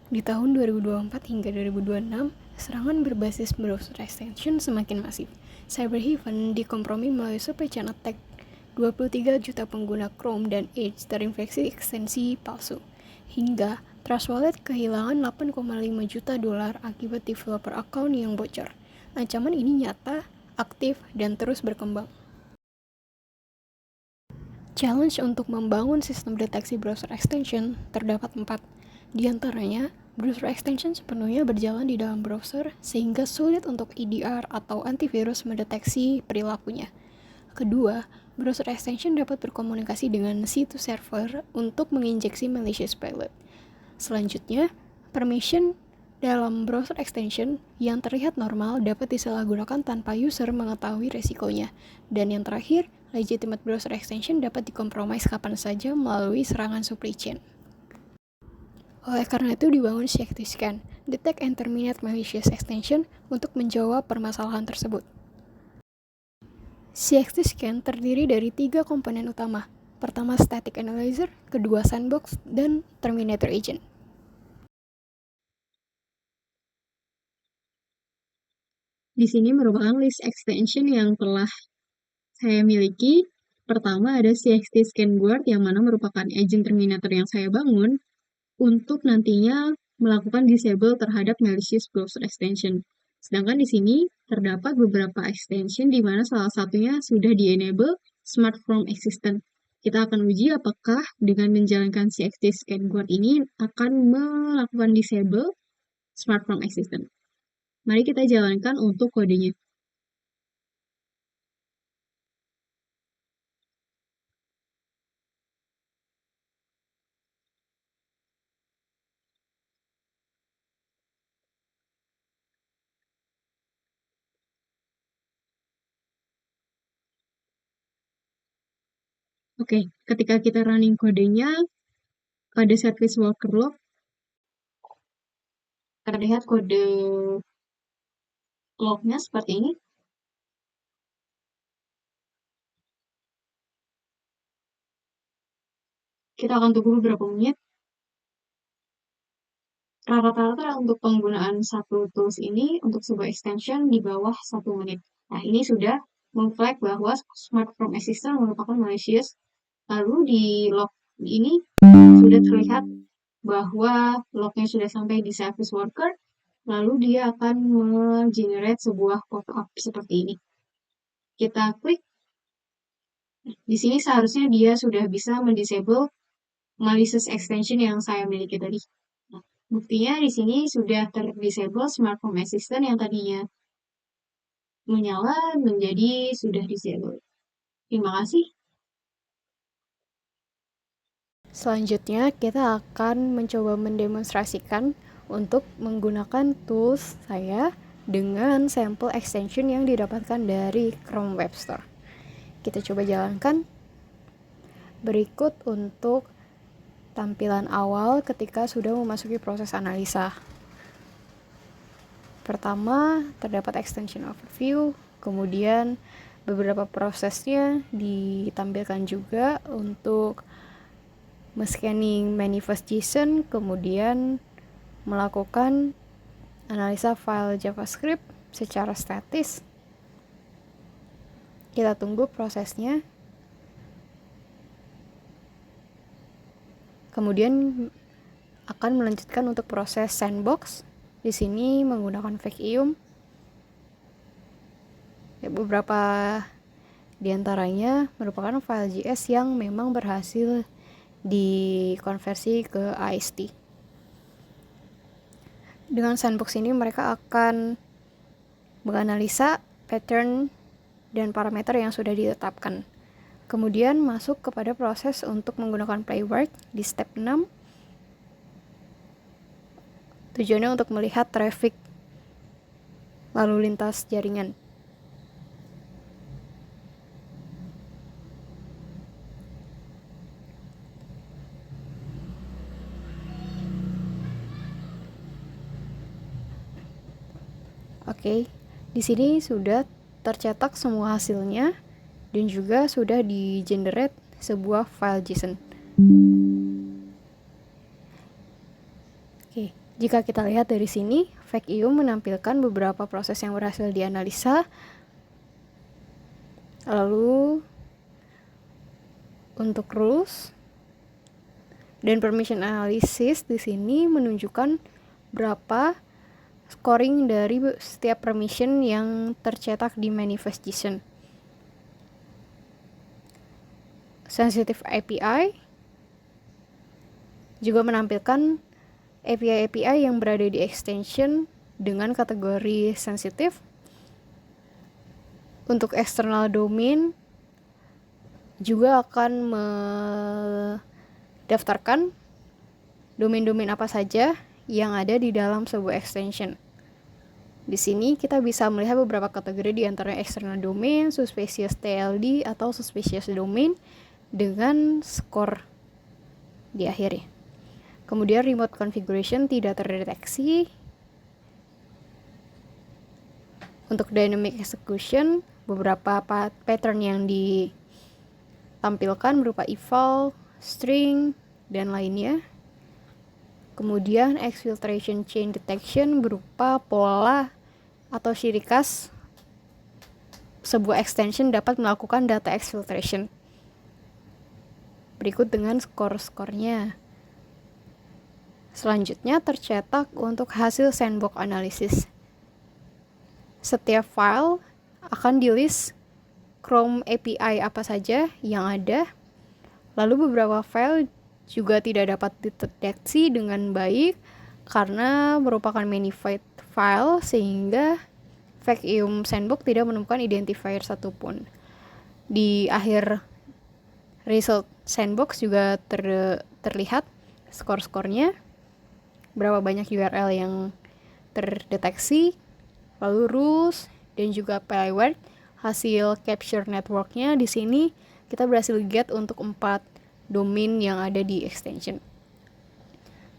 Di tahun 2024 hingga 2026, serangan berbasis browser extension semakin masif. CyberHaven dikompromi melalui supply chain attack. 23 juta pengguna Chrome dan Edge terinfeksi ekstensi palsu. Hingga Trust Wallet kehilangan 8,5 juta dolar akibat developer account yang bocor. Ancaman ini nyata, aktif, dan terus berkembang. Challenge untuk membangun sistem deteksi browser extension terdapat 4. Di antaranya, browser extension sepenuhnya berjalan di dalam browser sehingga sulit untuk EDR atau antivirus mendeteksi perilakunya. Kedua, browser extension dapat berkomunikasi dengan situs server untuk menginjeksi malicious payload. Selanjutnya, permission dalam browser extension yang terlihat normal dapat disalahgunakan tanpa user mengetahui resikonya. Dan yang terakhir, legitimate browser extension dapat dikompromis kapan saja melalui serangan supply chain. Oleh karena itu dibangun CXT-Scan, Detect and Terminate Malicious Extension untuk menjawab permasalahan tersebut. CXT-Scan terdiri dari 3 komponen utama. Pertama, Static Analyzer, kedua, Sandbox, dan Terminator Agent. Di sini merupakan list extension yang telah saya miliki. Pertama ada CXT Scan Guard yang mana merupakan agent terminator yang saya bangun untuk nantinya melakukan disable terhadap malicious browser extension. Sedangkan di sini terdapat beberapa extension di mana salah satunya sudah di-enable Smart From Assistant. Kita akan uji apakah dengan menjalankan CXT Scan Guard ini akan melakukan disable Smart From Assistant. Mari kita jalankan untuk kodenya. Oke, ketika kita running kodenya, pada service worker log, terlihat kode lognya seperti ini. Kita akan tunggu beberapa menit. Rata-rata untuk penggunaan satu tools ini untuk sebuah extension di bawah 1 menit. Nah, ini sudah meng-flag bahwa Smart From Assistant merupakan malicious. Lalu di log ini sudah terlihat bahwa lognya sudah sampai di service worker, lalu dia akan me-generate sebuah pop-up seperti ini. Kita klik. Di sini seharusnya dia sudah bisa mendisable malicious extension yang saya miliki tadi. Nah, buktinya di sini sudah terdisable Smart Home Assistant yang tadinya menyala menjadi sudah disable. Terima kasih. Selanjutnya, kita akan mencoba mendemonstrasikan untuk menggunakan tools saya dengan sampel extension yang didapatkan dari Chrome Web Store. Kita coba jalankan. Berikut untuk tampilan awal ketika sudah memasuki proses analisa. Pertama, terdapat extension overview, kemudian beberapa prosesnya ditampilkan juga untuk men-scanning manifest JSON, kemudian melakukan analisa file JavaScript secara statis. Kita tunggu prosesnya. Kemudian akan melanjutkan untuk proses sandbox. Di sini menggunakan vacuum. Beberapa di antaranya merupakan file JS yang memang berhasil dikonversi ke AST. Dengan sandbox ini mereka akan menganalisa pattern dan parameter yang sudah ditetapkan. Kemudian masuk kepada proses untuk menggunakan playwork di step 6. Tujuannya untuk melihat traffic lalu lintas jaringan. Oke, di sini sudah tercetak semua hasilnya dan juga sudah di-generate sebuah file JSON. Oke, Jika kita lihat dari sini, FakeIum menampilkan beberapa proses yang berhasil dianalisa. Lalu untuk rules dan permission analysis di sini menunjukkan berapa scoring dari setiap permission yang tercetak di manifest JSON. Sensitive API juga menampilkan API yang berada di extension dengan kategori sensitif. Untuk external domain juga akan mendaftarkan domain-domain apa saja yang ada di dalam sebuah extension. Di sini kita bisa melihat beberapa kategori di antara external domain, suspicious TLD atau suspicious domain dengan skor di akhirnya. Kemudian remote configuration tidak terdeteksi. Untuk dynamic execution, beberapa pattern yang ditampilkan berupa eval, string, dan lainnya. Kemudian exfiltration chain detection berupa pola atau ciri khas sebuah extension dapat melakukan data exfiltration. Berikut dengan skor-skornya. Selanjutnya tercetak untuk hasil sandbox analysis. Setiap file akan di-list Chrome API apa saja yang ada. Lalu beberapa file juga tidak dapat dideteksi dengan baik karena merupakan minified file sehingga FakeIum Sandbox tidak menemukan identifier satupun. Di akhir result sandbox juga terlihat skor-skornya, berapa banyak URL yang terdeteksi, lalu rules dan juga spyware. Hasil capture networknya di sini kita berhasil get untuk 4 domain yang ada di extension.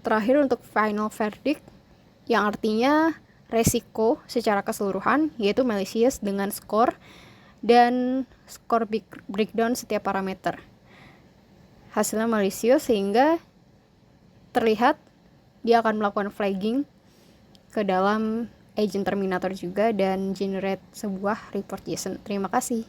Terakhir untuk final verdict, yang artinya resiko secara keseluruhan, yaitu malicious dengan skor dan skor breakdown setiap parameter. Hasilnya malicious sehingga terlihat dia akan melakukan flagging ke dalam agent terminator juga dan generate sebuah report JSON. Terima kasih.